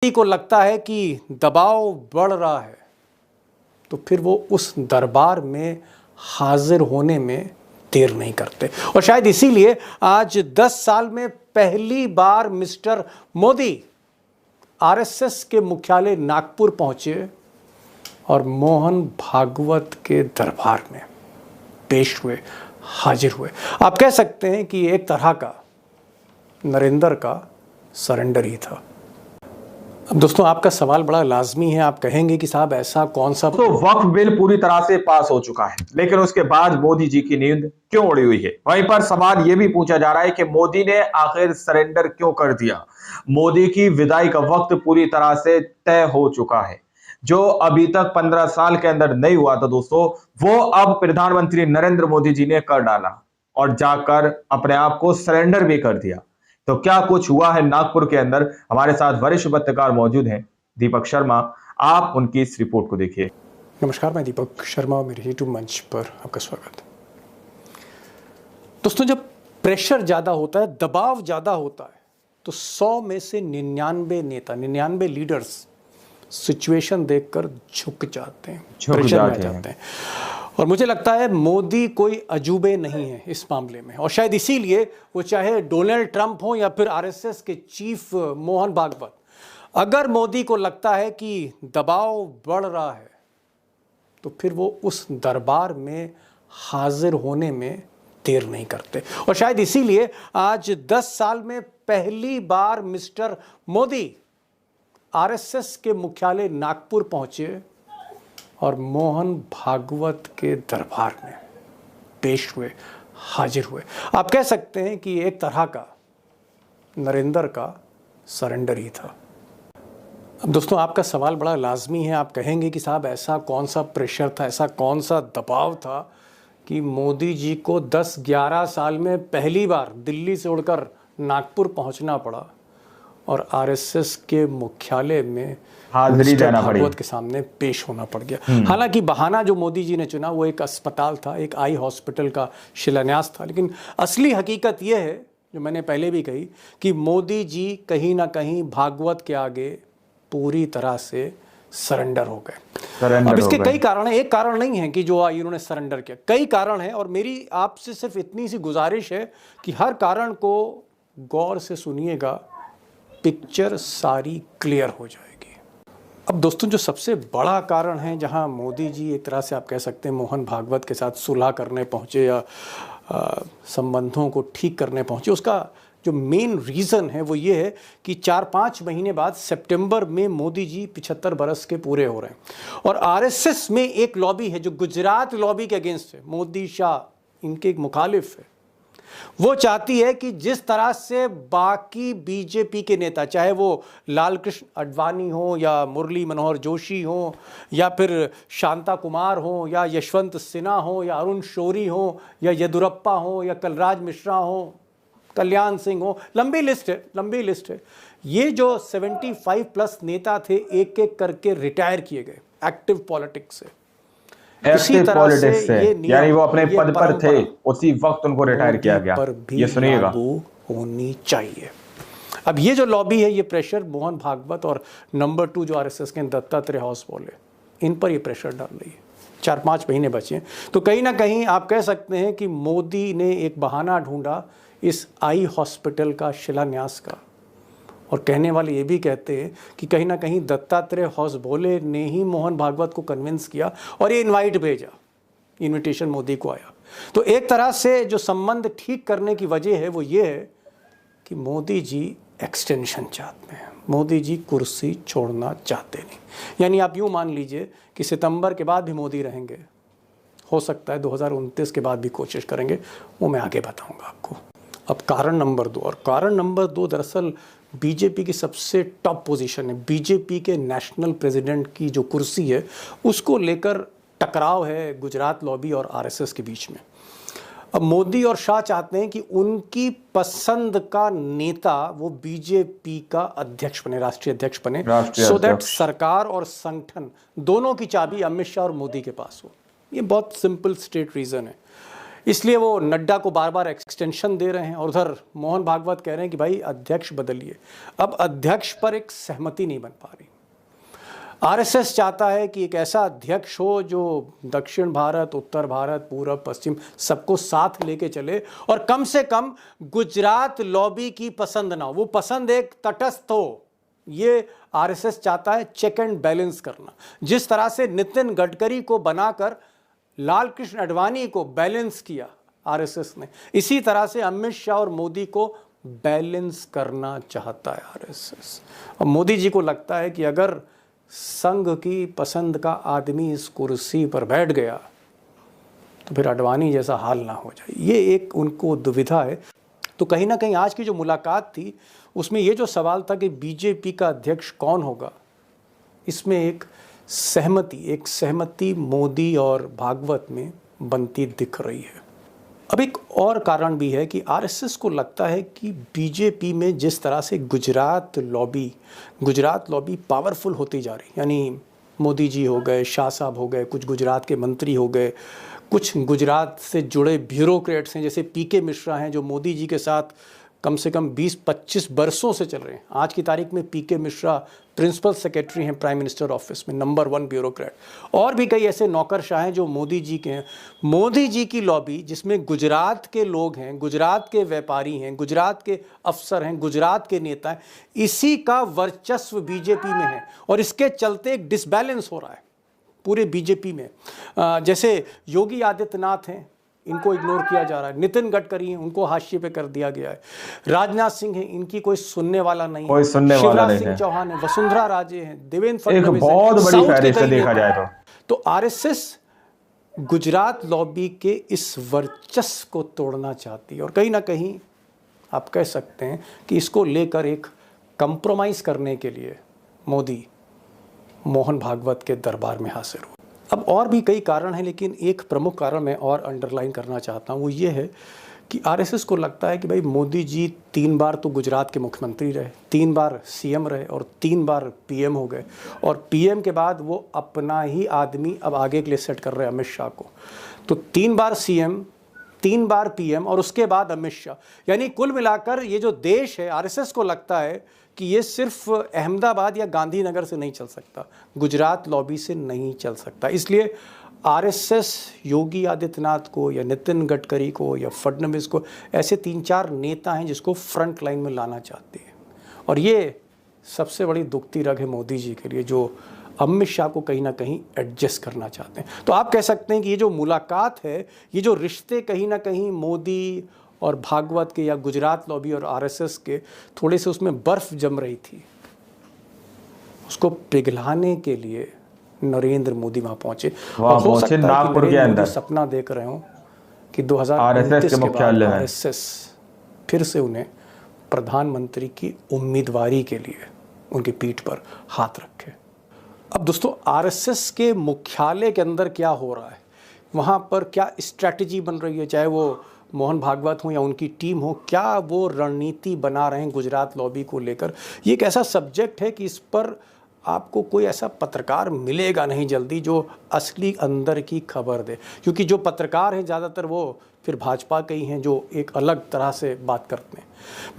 मोदी को लगता है कि दबाव बढ़ रहा है तो फिर वो उस दरबार में हाजिर होने में देर नहीं करते। और शायद इसीलिए आज 10 साल में पहली बार मिस्टर मोदी आरएसएस के मुख्यालय नागपुर पहुंचे और मोहन भागवत के दरबार में पेश हुए, हाजिर हुए। आप कह सकते हैं कि एक तरह का नरेंद्र का सरेंडर ही था। अब दोस्तों, आपका सवाल बड़ा लाजमी है। आप कहेंगे कि साहब ऐसा कौन सा तो वक्फ बिल पूरी तरह से पास हो चुका है, लेकिन उसके बाद मोदी जी की नींद क्यों उड़ी हुई है? वहीं पर सवाल यह भी पूछा जा रहा है कि मोदी ने आखिर सरेंडर क्यों कर दिया? मोदी की विदाई का वक्त पूरी तरह से तय हो चुका है। जो अभी तक 15 साल के अंदर नहीं हुआ था दोस्तों, वो अब प्रधानमंत्री नरेंद्र मोदी जी ने कर डाला और जाकर अपने आप को सरेंडर भी कर दिया। तो क्या कुछ हुआ है नागपुर के अंदर? हमारे साथ वरिष्ठ पत्रकार मौजूद हैं, दीपक शर्मा। आप उनकी इस रिपोर्ट को देखिए। नमस्कार, मैं दीपक शर्मा, मेरे यूट्यूब मंच पर आपका स्वागत है। दोस्तों, जब प्रेशर ज़्यादा होता है, दबाव ज़्यादा होता है, तो 100 में से 99 नेता, 99 लीडर्स सिचुएशन देखकर झुक जाते हैं, प्रेशर में आ जाते हैं। और मुझे लगता है मोदी कोई अजूबे नहीं है इस मामले में। और शायद इसीलिए वो चाहे डोनाल्ड ट्रंप हो या फिर आरएसएस के चीफ मोहन भागवत, अगर मोदी को लगता है कि दबाव बढ़ रहा है तो फिर वो उस दरबार में हाजिर होने में देर नहीं करते। और शायद इसीलिए आज 10 साल में पहली बार मिस्टर मोदी आरएसएस के मुख्यालय नागपुर पहुंचे और मोहन भागवत के दरबार में पेश हुए, हाजिर हुए। आप कह सकते हैं कि एक तरह का नरेंद्र का सरेंडर ही था। अब दोस्तों, आपका सवाल बड़ा लाजमी है। आप कहेंगे कि साहब ऐसा कौन सा प्रेशर था, ऐसा कौन सा दबाव था कि मोदी जी को 10-11 साल में पहली बार दिल्ली से उड़कर नागपुर पहुंचना पड़ा और आरएसएस के मुख्यालय में हाजिरी देना पड़ी, भागवत के सामने पेश होना पड़ गया। हालांकि बहाना जो मोदी जी ने चुना वो एक अस्पताल था, एक आई हॉस्पिटल का शिलान्यास था, लेकिन असली हकीकत यह है, जो मैंने पहले भी कही, कि मोदी जी कहीं ना कहीं भागवत के आगे पूरी तरह से सरेंडर हो गए। अब इसके कई कारण हैं, एक कारण नहीं है कि जो इन्होंने सरेंडर किया, कई कारण हैं। और मेरी आपसे सिर्फ इतनी सी गुजारिश है कि हर कारण को गौर से सुनिएगा, पिक्चर सारी क्लियर हो जाएगी। अब दोस्तों, जो सबसे बड़ा कारण है जहां मोदी जी एक तरह से आप कह सकते हैं मोहन भागवत के साथ सुलह करने पहुंचे या संबंधों को ठीक करने पहुंचे, उसका जो मेन रीज़न है वो ये है कि 4-5 महीने बाद सितंबर में मोदी जी 75 बरस के पूरे हो रहे हैं। और आरएसएस में एक लॉबी है जो गुजरात लॉबी के अगेंस्ट है, मोदी शाह इनके एक मुखालिफ है। वो चाहती है कि जिस तरह से बाकी बीजेपी के नेता, चाहे वो लाल कृष्ण आडवाणी हो या मुरली मनोहर जोशी हो या फिर शांता कुमार हो या यशवंत सिन्हा हो या अरुण शौरी हो या येदुरप्पा हो या कलराज मिश्रा हो, कल्याण सिंह हो, लंबी लिस्ट है। ये जो 75+ नेता थे, एक एक करके रिटायर किए गए एक्टिव पॉलिटिक्स से। इसी तरह से यानी वो अपने पद पर थे, उसी वक्त उनको रिटायर किया गया। ये सुनिएगा, लागू होनी चाहिए। अब ये जो लॉबी है, ये प्रेशर मोहन भागवत और नंबर 2 जो आरएसएस के दत्तात्रेय हॉस्पिटल, इन पर ये प्रेशर डाल रही है। 4-5 महीने बचे हैं, तो कहीं ना कहीं आप कह सकते हैं कि मोदी ने एक बहाना ढूंढा इस आई हॉस्पिटल का शिलान्यास का। और कहने वाले ये भी कहते हैं कि कहीं ना कहीं दत्तात्रेय हॉस्पिटल ने ही मोहन भागवत को कन्विंस किया और ये इनवाइट भेजा, इनविटेशन मोदी को आया। तो एक तरह से जो संबंध ठीक करने की वजह है वो ये है कि मोदी जी एक्सटेंशन चाहते हैं, मोदी जी कुर्सी छोड़ना चाहते नहीं। यानी आप यूँ मान लीजिए कि सितंबर के बाद भी मोदी रहेंगे, हो सकता है 2029 के बाद भी कोशिश करेंगे, वो मैं आगे बताऊंगा आपको। अब कारण नंबर 2, और कारण नंबर 2 दरअसल बीजेपी की सबसे टॉप पोजीशन है। बीजेपी के नेशनल प्रेसिडेंट की जो कुर्सी है उसको लेकर टकराव है गुजरात लॉबी और आरएसएस के बीच में। अब मोदी और शाह चाहते हैं कि उनकी पसंद का नेता वो बीजेपी का अध्यक्ष बने, राष्ट्रीय अध्यक्ष बने, सो दैट सरकार और संगठन दोनों की चाबी अमित शाह और मोदी के पास हो। ये बहुत सिंपल स्ट्रेट रीज़न है। इसलिए वो नड्डा को बार बार एक्सटेंशन दे रहे हैं और उधर मोहन भागवत कह रहे हैं कि भाई अध्यक्ष बदलिए। अब अध्यक्ष पर एक सहमति नहीं बन पा रही। आरएसएस चाहता है कि एक ऐसा अध्यक्ष हो जो दक्षिण भारत, उत्तर भारत, पूरब, पश्चिम सबको साथ लेके चले और कम से कम गुजरात लॉबी की पसंद ना हो, वो पसंद एक तटस्थ हो। ये आरएसएस चाहता है चेक एंड बैलेंस करना। जिस तरह से नितिन गडकरी को बनाकर लाल कृष्ण आडवाणी को बैलेंस किया आरएसएस ने, इसी तरह से अमित शाह और मोदी को बैलेंस करना चाहता है आरएसएस। और मोदी जी को लगता है कि अगर संघ की पसंद का आदमी इस कुर्सी पर बैठ गया तो फिर आडवाणी जैसा हाल ना हो जाए, ये एक उनको दुविधा है। तो कहीं ना कहीं आज की जो मुलाकात थी उसमें ये जो सवाल था कि बीजेपी का अध्यक्ष कौन होगा, इसमें एक सहमति मोदी और भागवत में बनती दिख रही है। अब एक और कारण भी है कि आरएसएस को लगता है कि बीजेपी में जिस तरह से गुजरात लॉबी पावरफुल होती जा रही, यानी मोदी जी हो गए, शाह साहब हो गए, कुछ गुजरात के मंत्री हो गए, कुछ गुजरात से जुड़े ब्यूरोक्रेट्स हैं जैसे पीके मिश्रा हैं जो मोदी जी के साथ कम से कम 20-25 बरसों से चल रहे हैं। आज की तारीख में पीके मिश्रा प्रिंसिपल सेक्रेटरी हैं प्राइम मिनिस्टर ऑफिस में, नंबर 1 ब्यूरोक्रेट। और भी कई ऐसे नौकरशाह हैं जो मोदी जी के हैं। मोदी जी की लॉबी जिसमें गुजरात के लोग हैं, गुजरात के व्यापारी हैं, गुजरात के अफसर हैं, गुजरात के नेता हैं, इसी का वर्चस्व बीजेपी में है और इसके चलते एक डिसबैलेंस हो रहा है पूरे बीजेपी में। जैसे योगी आदित्यनाथ हैं, इनको इग्नोर किया जा रहा है। नितिन गडकरी हैं, उनको हाशिए पे कर दिया गया है। राजनाथ सिंह हैं, इनकी कोई सुनने वाला नहीं है। शिवराज सिंह चौहान है, वसुंधरा राजे हैं, देवेंद्र फडणवीस, बहुत बड़ी फहरिस्त देखा जाए तो आरएसएस गुजरात लॉबी के इस वर्चस्व को तोड़ना चाहती है और कहीं ना कहीं आप कह सकते हैं कि इसको लेकर एक कंप्रोमाइज करने के लिए मोदी मोहन भागवत के दरबार में हाजिर हुए। अब और भी कई कारण हैं, लेकिन एक प्रमुख कारण मैं और अंडरलाइन करना चाहता हूँ, वो ये है कि आरएसएस को लगता है कि भाई मोदी जी 3 बार तो गुजरात के मुख्यमंत्री रहे, 3 बार सीएम रहे और 3 बार पीएम हो गए और पीएम के बाद वो अपना ही आदमी अब आगे के लिए सेट कर रहे हैं अमित शाह को। तो 3 बार सीएम, 3 बार पीएम और उसके बाद अमित शाह, यानी कुल मिलाकर ये जो देश है, आरएसएस को लगता है कि ये सिर्फ अहमदाबाद या गांधीनगर से नहीं चल सकता, गुजरात लॉबी से नहीं चल सकता। इसलिए आरएसएस योगी आदित्यनाथ को या नितिन गडकरी को या फडणवीस को, ऐसे 3-4 नेता हैं जिसको फ्रंट लाइन में लाना चाहती है और ये सबसे बड़ी दुखती रग है मोदी जी के लिए, जो अमित शाह को कहीं ना कहीं एडजस्ट करना चाहते हैं। तो आप कह सकते हैं कि ये जो मुलाकात है, ये जो रिश्ते कहीं ना कहीं मोदी और भागवत के या गुजरात लॉबी और आरएसएस के थोड़े से उसमें बर्फ जम रही थी, उसको पिघलाने के लिए नरेंद्र मोदी वहां पहुंचे। और हो सकता है नागपुर के अंदर सपना देख रहे हो कि 2029 के बाद आरएसएस फिर से उन्हें प्रधानमंत्री की उम्मीदवारी के लिए उनकी पीठ पर हाथ रखे। अब दोस्तों, आरएसएस के मुख्यालय के अंदर क्या हो रहा है, वहां पर क्या स्ट्रैटेजी बन रही है, चाहे वो मोहन भागवत हो या उनकी टीम हो, क्या वो रणनीति बना रहे हैं गुजरात लॉबी को लेकर। ये एक ऐसा सब्जेक्ट है कि इस पर आपको कोई ऐसा पत्रकार मिलेगा नहीं जल्दी जो असली अंदर की खबर दे, क्योंकि जो पत्रकार हैं ज़्यादातर वो फिर भाजपा के ही हैं जो एक अलग तरह से बात करते हैं।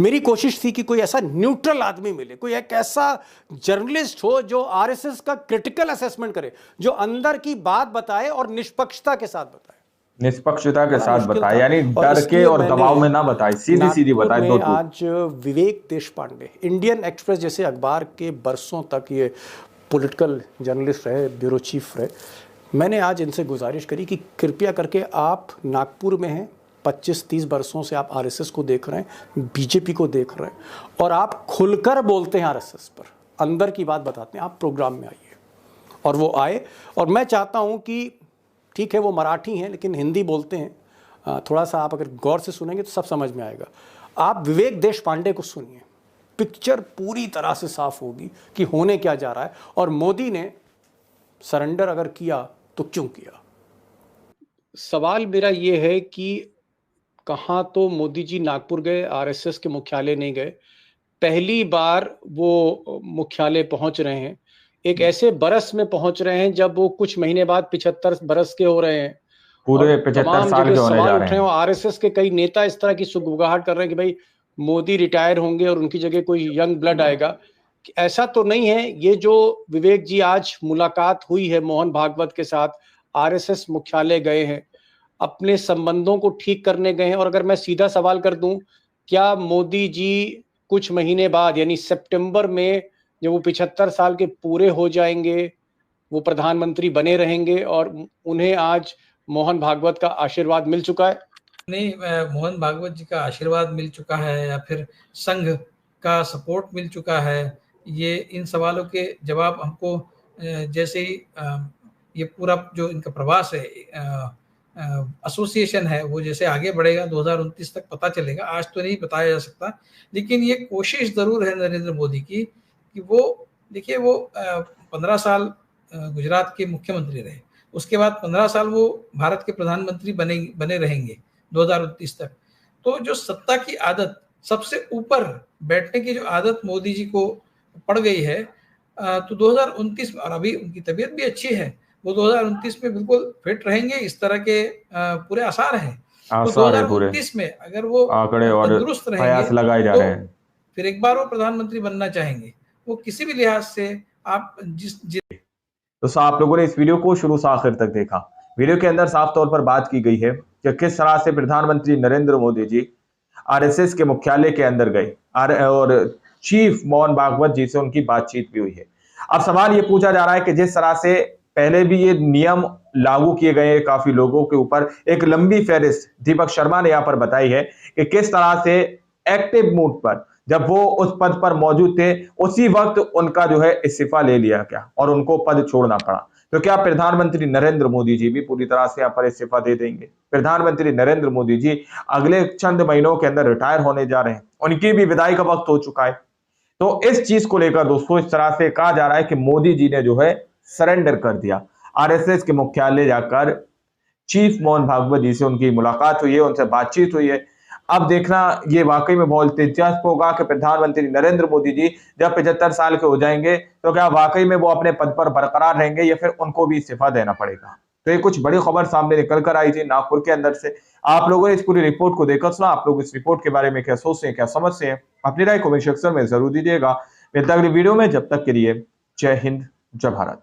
मेरी कोशिश थी कि कोई ऐसा न्यूट्रल आदमी मिले, कोई एक ऐसा जर्नलिस्ट हो जो आरएसएस का क्रिटिकल असेसमेंट करे, जो अंदर की बात बताए और निष्पक्षता के साथ बताए, निष्पक्षता के साथ बताए, यानी डर के और दबाव में ना बताए, सीधी सीधी बताए। दो आज विवेक देशपांडे, इंडियन एक्सप्रेस जैसे अखबार के बरसों तक ये पॉलिटिकल जर्नलिस्ट रहे, ब्यूरो चीफ रहे, मैंने आज इनसे गुजारिश करी कि कृपया करके आप नागपुर में हैं, 25-30 बरसों से आप आरएसएस को देख रहे हैं, बीजेपी को देख रहे हैं और आप खुलकर बोलते हैं आरएसएस पर, अंदर की बात बताते हैं, आप प्रोग्राम में आइए। और वो आए और मैं चाहता हूँ कि ठीक है वो मराठी हैं लेकिन हिंदी बोलते हैं, थोड़ा सा आप अगर गौर से सुनेंगे तो सब समझ में आएगा। आप विवेक देशपांडे को सुनिए, पिक्चर पूरी तरह से साफ होगी कि होने क्या जा रहा है और मोदी ने सरेंडर अगर किया तो क्यों किया। सवाल मेरा ये है कि कहाँ तो मोदी जी नागपुर गए, आरएसएस के मुख्यालय नहीं गए, पहली बार वो मुख्यालय पहुंच रहे हैं, एक ऐसे बरस में पहुंच रहे हैं जब वो कुछ महीने बाद 75 बरस के हो रहे हैं पूरे और 75 तमाम साल जगह के होने सवाल जा उठ रहे रहे हैं हैं। और आरएसएस के कई नेता इस तरह की सुगबुगाहट कर रहे हैं कि भाई मोदी रिटायर होंगे और उनकी जगह कोई यंग ब्लड आएगा। ऐसा तो नहीं है। ये जो विवेक जी आज मुलाकात हुई है मोहन भागवत के साथ, आरएसएस मुख्यालय गए हैं, अपने संबंधों को ठीक करने गए हैं। और अगर मैं सीधा सवाल कर दूं, क्या मोदी जी कुछ महीने बाद यानी सितंबर में जब वो 75 साल के पूरे हो जाएंगे, वो प्रधानमंत्री बने रहेंगे और उन्हें आज मोहन भागवत का आशीर्वाद मिल चुका है? नहीं, मोहन भागवत जी का आशीर्वाद मिल चुका है या फिर संघ का सपोर्ट मिल चुका है, ये इन सवालों के जवाब हमको जैसे ही ये पूरा जो इनका प्रवास है, एसोसिएशन है, वो जैसे आगे बढ़ेगा 2029 तक पता चलेगा। आज तो नहीं बताया जा सकता, लेकिन ये कोशिश जरूर है नरेंद्र मोदी की कि वो देखिए वो 15 साल गुजरात के मुख्यमंत्री रहे, उसके बाद 15 साल वो भारत के प्रधानमंत्री बने रहेंगे 2029 तक। तो जो सत्ता की आदत, सबसे ऊपर बैठने की जो आदत मोदी जी को पड़ गई है, तो 2029 में, और अभी उनकी तबीयत भी अच्छी है, वो 2029 में बिल्कुल फिट रहेंगे, इस तरह के पूरे आसार हैं। तो आसार है पूरे, 2029 में अगर वो आंकड़े और तंदुरुस्त रहेंगे प्रयास लगाए जा तो रहे हैं। फिर एक बार वो प्रधानमंत्री बनना चाहेंगे। वो किसी भी लिहाज से आप तो आप लोगों ने इस वीडियो को शुरू से आखिर तक देखा। वीडियो के अंदर साफ तौर पर बात की गई है कि किस तरह से प्रधानमंत्री नरेंद्र मोदी जी आरएसएस के मुख्यालय के अंदर गए और चीफ मोहन भागवत जी से उनकी बातचीत भी हुई है। अब सवाल ये पूछा जा रहा है कि जिस तरह से पहले भी ये नियम लागू किए गए हैं काफी लोगों के ऊपर, एक लंबी फहरिस्त दीपक शर्मा ने यहां पर बताई है कि किस तरह से एक्टिव मूड पर जब वो उस पद पर मौजूद थे उसी वक्त उनका जो है इस्तीफा ले लिया गया और उनको पद छोड़ना पड़ा। तो क्या प्रधानमंत्री नरेंद्र मोदी जी भी पूरी तरह से यहां पर इस्तीफा दे देंगे? प्रधानमंत्री नरेंद्र मोदी जी अगले चंद महीनों के अंदर रिटायर होने जा रहे हैं, उनकी भी विदाई का वक्त हो चुका है। तो इस चीज को लेकर दोस्तों इस तरह से कहा जा रहा है कि मोदी जी ने जो है सरेंडर कर दिया। आरएसएस के मुख्यालय जाकर चीफ मोहन भागवत जी से उनकी मुलाकात हुई है, उनसे बातचीत हुई है। अब देखना ये वाकई में बहुत दिलचस्प होगा कि प्रधानमंत्री नरेंद्र मोदी जी जब 75 साल के हो जाएंगे तो क्या वाकई में वो अपने पद पर बरकरार रहेंगे या फिर उनको भी इस्तीफा देना पड़ेगा। तो ये कुछ बड़ी खबर सामने निकल कर आई थी नागपुर के अंदर से। आप लोगों ने इस पूरी रिपोर्ट को देखकर सुना, आप लोग इस रिपोर्ट के बारे में क्या सोचते हैं, क्या समझते हैं, अपनी राय कमेंट सेक्शन में जरूर दीजिएगा। मिलता अगली वीडियो में, जब तक के लिए जय हिंद, जय भारत।